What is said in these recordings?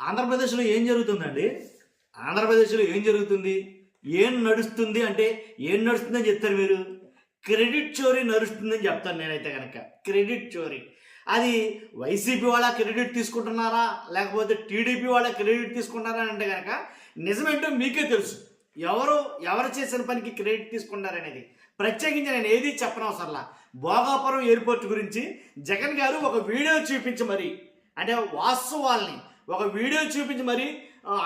ఆంధ్రప్రదేశ్లో ఏం జరుగుతుందండి? ఆంధ్రప్రదేశ్లో ఏం జరుగుతుంది? ఏం నడుస్తుంది అంటే ఏం నడుస్తుందని చెప్తారు మీరు? క్రెడిట్ చోరీ నడుస్తుందని చెప్తాను నేనైతే కనుక. క్రెడిట్ చోరీ అది వైసీపీ వాళ్ళ క్రెడిట్ తీసుకుంటున్నారా లేకపోతే టీడీపీ వాళ్ళ క్రెడిట్ తీసుకుంటారా అంటే కనుక నిజమేంటో మీకే తెలుసు. ఎవరు చేసిన పనికి క్రెడిట్ తీసుకుంటారనేది ప్రత్యేకించి నేను ఏది చెప్పనవసరంలా. భోగాపురం ఎయిర్పోర్ట్ గురించి జగన్ గారు ఒక వీడియో చూపించి మరి, అంటే వాస్తవాల్ని ఒక వీడియో చూపించి మరి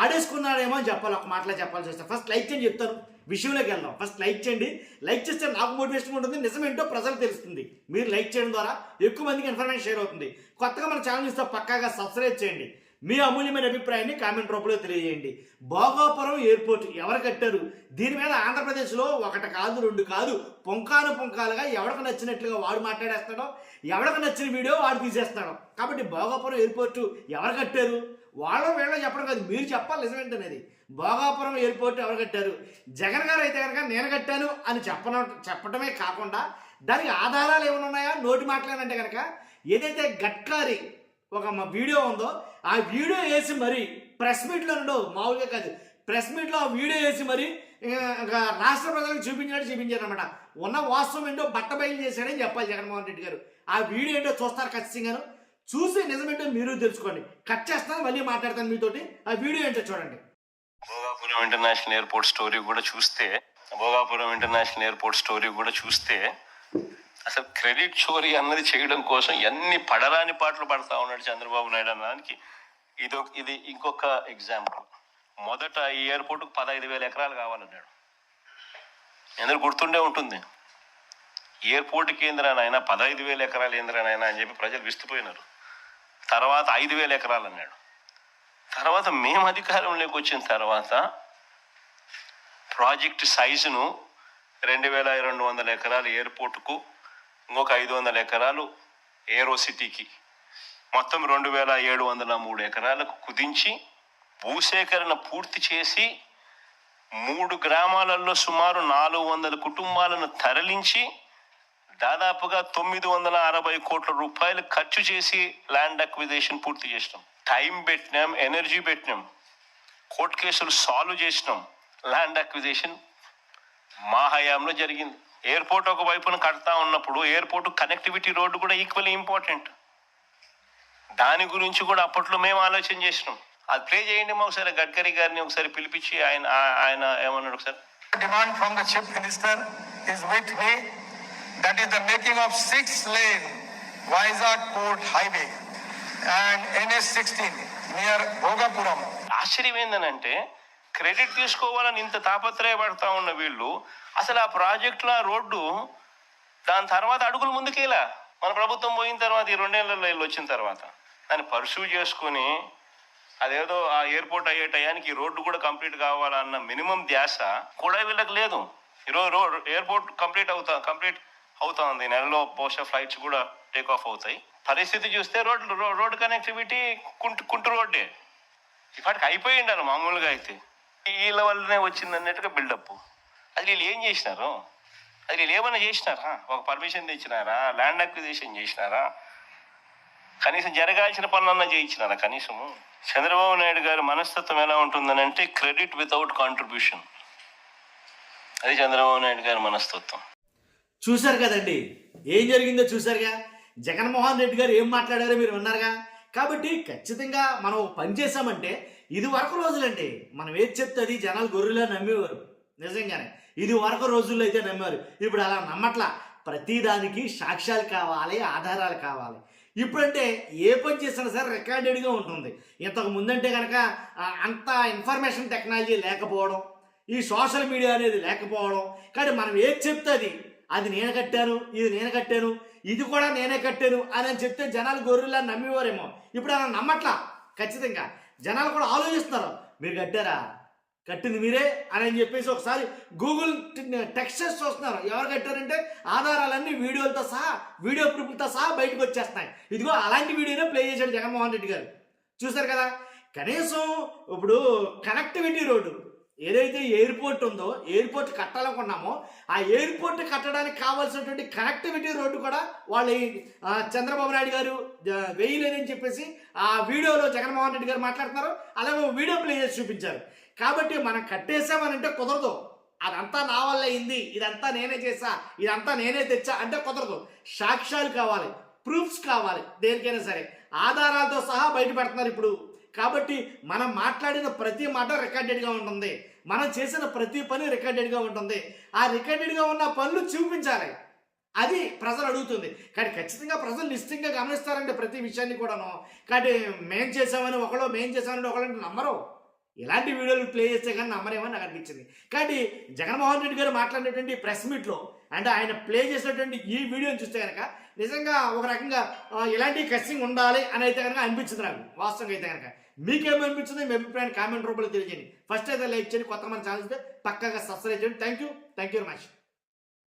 ఆడేసుకున్నాడేమో అని చెప్పాలి. ఒక మాటలో చెప్పాల్సి వస్తే ఫస్ట్ లైక్ చేయండి చెప్తాను, విషయంలోకి వెళ్దాం. ఫస్ట్ లైక్ చేయండి. లైక్ చేస్తే నాకు మోటివేషన్ ఉంటుంది, నిజమేంటో ప్రజలకు తెలుస్తుంది. మీరు లైక్ చేయడం ద్వారా ఎక్కువ మందికి ఇన్ఫర్మేషన్ షేర్ అవుతుంది. కొత్తగా మన ఛానల్ చూస్తే పక్కాగా సబ్స్క్రైబ్ చేయండి. మీ అమూల్యమైన అభిప్రాయాన్ని కామెంట్ రూపంలో తెలియజేయండి. భోగాపురం ఎయిర్పోర్ట్ ఎవరు కట్టారు? దీని మీద ఆంధ్రప్రదేశ్లో ఒకటి కాదు రెండు కాదు పుంకాలుగా ఎవరికి నచ్చినట్లుగా వాడు మాట్లాడేస్తాడో, ఎవరికి నచ్చిన వీడియో వాడు తీసేస్తాడు. కాబట్టి భోగాపురం ఎయిర్పోర్ట్ ఎవరు కట్టారు? వీళ్ళ చెప్పడం కాదు, మీరు చెప్పాలి నిజమేంటనేది. భోగాపురం ఎయిర్పోర్ట్ ఎవరు కట్టారు? జగన్ గారు అయితే కనుక నేను కట్టాను అని చెప్పడమే కాకుండా దానికి ఆధారాలు ఏమైనా ఉన్నాయా? నోటి మాట్లాడాలంటే కనుక ఏదైతే గడ్కరీ ఒక వీడియో ఉందో ఆ వీడియో వేసి మరి ప్రెస్ మీట్లో మామూలుగా కాదు, ప్రెస్ మీట్లో ఆ వీడియో వేసి మరి రాష్ట్ర ప్రజలకు చూపించారనమాట. ఉన్న వాస్తవం ఏంటో బయలు చేశాడని చెప్పాలి జగన్మోహన్ రెడ్డి గారు. ఆ వీడియో ఏంటో చూస్తారు ఖచ్చితంగాను. చూసి నిజమేంటో మీరు తెలుసుకోండి. కట్ చేస్తాను, మళ్ళీ మాట్లాడతాను మీతోటి. ఆ వీడియో ఏంటో చూడండి. భోగాపురం ఇంటర్నేషనల్ ఎయిర్పోర్ట్ స్టోరీ కూడా చూస్తే అసలు క్రెడిట్ చోరీ అన్నది చేయడం కోసం ఎన్ని పడరాని పాటలు పడతా ఉన్నాడు చంద్రబాబు నాయుడు అన్నదానికి ఇది ఇంకొక ఎగ్జాంపుల్. మొదట ఈ ఎయిర్పోర్ట్కు 15,000 ఎకరాలు కావాలన్నాడు. ఎందుకు గుర్తుండే ఉంటుంది, ఎయిర్పోర్ట్కి ఏంద్రానైనా 15,000 ఎకరాలు ఏంద్రానైనా అని చెప్పి ప్రజలు విస్తుపోయినారు. తర్వాత 5,000 ఎకరాలు అన్నాడు. తర్వాత మేము అధికారంలోకి వచ్చిన తర్వాత ప్రాజెక్ట్ సైజును 2,200 ఎకరాలు ఎయిర్పోర్టుకు, ఇంకొక 500 ఎకరాలు ఏరో సిటీకి, మొత్తం 2,703 ఎకరాలకు కుదించి భూసేకరణ పూర్తి చేసి 3 గ్రామాలలో సుమారు 400 కుటుంబాలను తరలించి దాదాపుగా 960 కోట్ల రూపాయలు ఖర్చు చేసి ల్యాండ్ అక్విజిషన్ పూర్తి చేసినాం. టైం పెట్టినాం, ఎనర్జీ పెట్టినాం, కోర్టు కేసులు సాల్వ్ చేసినాం. ల్యాండ్ అక్విజిషన్ మా హయాంలో జరిగింది. ఎయిర్పోర్ట్ ఒక వైపున కడతా ఉన్నప్పుడు ఎయిర్పోర్ట్ కనెక్టివిటీ రోడ్డు కూడా ఈక్వల్లీ ఇంపార్టెంట్. దాని గురించి కూడా అప్పట్లో మేము ఆలోచన చేసినాం. అది ప్లే చేయండి మా ఒకసారి, గడ్కరీ గారిని ఒకసారి పిలిపించి ఆయన ఏమన్నాడు ఒకసారి. Demand from the chief minister is with me, that is the making of 6-lane Vizag port highway and NH-16 near Bhogapuram. ఆశ్చర్యం ఏందనంటే క్రెడిట్ తీసుకోవాలని ఇంత తాపత్రయపడతా ఉన్న వీళ్ళు అసలు ఆ ప్రాజెక్టులో ఆ రోడ్డు దాని తర్వాత అడుగులు ముందుకేలా మన ప్రభుత్వం పోయిన తర్వాత ఈ 2 ఏళ్లలో వీళ్ళు వచ్చిన తర్వాత దాన్ని పర్సూ చేసుకొని అదేదో ఆ ఎయిర్పోర్ట్ అయ్యే టయానికి ఈ రోడ్డు కూడా కంప్లీట్ కావాలన్న మినిమం ధ్యాస కూడా వీళ్ళకి లేదు. ఈరోజు ఎయిర్పోర్ట్ కంప్లీట్ అవుతా ఉంది. నెలలో బహుశా ఫ్లైట్స్ కూడా టేక్ ఆఫ్ అవుతాయి. పరిస్థితి చూస్తే రోడ్ కనెక్టివిటీ కుంటు రోడ్డే ఇప్పటికి అయిపోయిండారు. మామూలుగా అయితే వీళ్ళ వల్లనే వచ్చింది అన్నట్టుగా బిల్డప్. అది వీళ్ళు ఏం చేసినారు? అది వీళ్ళు ఏమైనా చేసినారా? ఒక పర్మిషన్ తెచ్చినారా? ల్యాండ్ అక్విజిషన్ చేసినారా? కనీసం జరగాల్సిన పనులన్నా చేయించినారా? కనీసము చంద్రబాబు నాయుడు గారి మనస్తత్వం ఎలా ఉంటుందని అంటే క్రెడిట్ వితౌట్ కాంట్రిబ్యూషన్. అది చంద్రబాబు నాయుడు గారి మనస్తత్వం. చూశారు కదండి ఏం జరిగిందో చూశారుగా. జగన్మోహన్ రెడ్డి గారు ఏం మాట్లాడారో మీరు విన్నారుగా. కాబట్టి ఖచ్చితంగా మనం పని చేసామంటే ఇది వరకు రోజులండి మనం ఏది చెప్తే అది జనాలు గొర్రెలా నమ్మేవారు. నిజంగానే ఇది వరకు రోజుల్లో అయితే నమ్మేవారు. ఇప్పుడు అలా నమ్మట్లా. ప్రతిదానికి సాక్ష్యాలు కావాలి, ఆధారాలు కావాలి. ఇప్పుడంటే ఏ పని చేసినా సరే రికార్డెడ్గా ఉంటుంది. ఇంతకు ముందంటే కనుక అంత ఇన్ఫర్మేషన్ టెక్నాలజీ లేకపోవడం, ఈ సోషల్ మీడియా అనేది లేకపోవడం. కానీ మనం ఏది చెప్తే అది నేను కట్టాను, ఇది కూడా నేనే కట్టాను అని చెప్తే జనాలు గొర్రెలా నమ్మేవారేమో. ఇప్పుడు అలా నమ్మట్లా. ఖచ్చితంగా జనాలు కూడా ఆలోచిస్తున్నారు, మీరు కట్టారా, కట్టింది మీరే అని చెప్పేసి ఒకసారి గూగుల్ టెక్స్ట్ చేసి చూస్తున్నారు. ఎవరు కట్టారంటే ఆధారాలన్నీ వీడియోలతో సహా, వీడియో ప్రూఫ్లతో సహా బయటకు వచ్చేస్తున్నాయి. ఇదిగో అలాంటి వీడియోనే ప్లే చేశాడు జగన్మోహన్ రెడ్డి గారు. చూశారు కదా. కనీసం ఇప్పుడు కనెక్టివిటీ రోడ్డు ఏదైతే ఎయిర్పోర్ట్ ఉందో, ఎయిర్పోర్ట్ కట్టాలనుకున్నామో ఆ ఎయిర్పోర్ట్ కట్టడానికి కావాల్సినటువంటి కనెక్టివిటీ రోడ్డు కూడా వాళ్ళు చంద్రబాబు నాయుడు గారు వేయలేదని చెప్పేసి ఆ వీడియోలో జగన్మోహన్ రెడ్డి గారు మాట్లాడుతున్నారు. అలాగే వీడియో ప్లే చేసి చూపించారు. కాబట్టి మనం కట్టేసామనంటే కుదరదు. అదంతా నా వల్ల అయింది, ఇదంతా నేనే చేశా, ఇదంతా నేనే తెచ్చా అంటే కుదరదు. సాక్ష్యాలు కావాలి, ప్రూఫ్స్ కావాలి, దేనికైనా సరే ఆధారాలతో సహా బయట పెడుతున్నారు ఇప్పుడు. కాబట్టి మనం మాట్లాడిన ప్రతి మాట రికార్డెడ్గా ఉంటుంది, మనం చేసిన ప్రతి పని రికార్డెడ్గా ఉంటుంది. ఆ రికార్డెడ్గా ఉన్న పనులు చూపించాలి, అది ప్రజలు అడుగుతుంది. కానీ ఖచ్చితంగా ప్రజలు నిశ్చితంగా గమనిస్తారండి ప్రతి విషయాన్ని కూడాను. కాబట్టి మేం చేసామని ఒకళ్ళు, మేం చేసామని ఒకళ్ళు నమ్మరు. ఇలాంటి వీడియోలు ప్లే చేస్తే కానీ నమ్మరేమో నాకు అనిపించింది. కాబట్టి జగన్మోహన్ రెడ్డి గారు మాట్లాడినటువంటి ప్రెస్ మీట్లో అంటే ఆయన ప్లే చేసినటువంటి ఈ వీడియోని చూస్తే కనుక నిజంగా ఒక రకంగా ఇలాంటి కస్సింగ్ ఉండాలి అని అయితే కనుక అనిపించింది నాకు వాస్తవంగా అయితే కనుక. మీకేమనిపించింది మీ అభిప్రాయాన్ని కామెంట్ రూపంలో తెలియజేయండి. ఫస్ట్ అయితే లైక్ చేయండి, కొత్త మన ఛానల్ పక్కగా సబ్స్క్రైబ్ చేయండి. Thank you very much.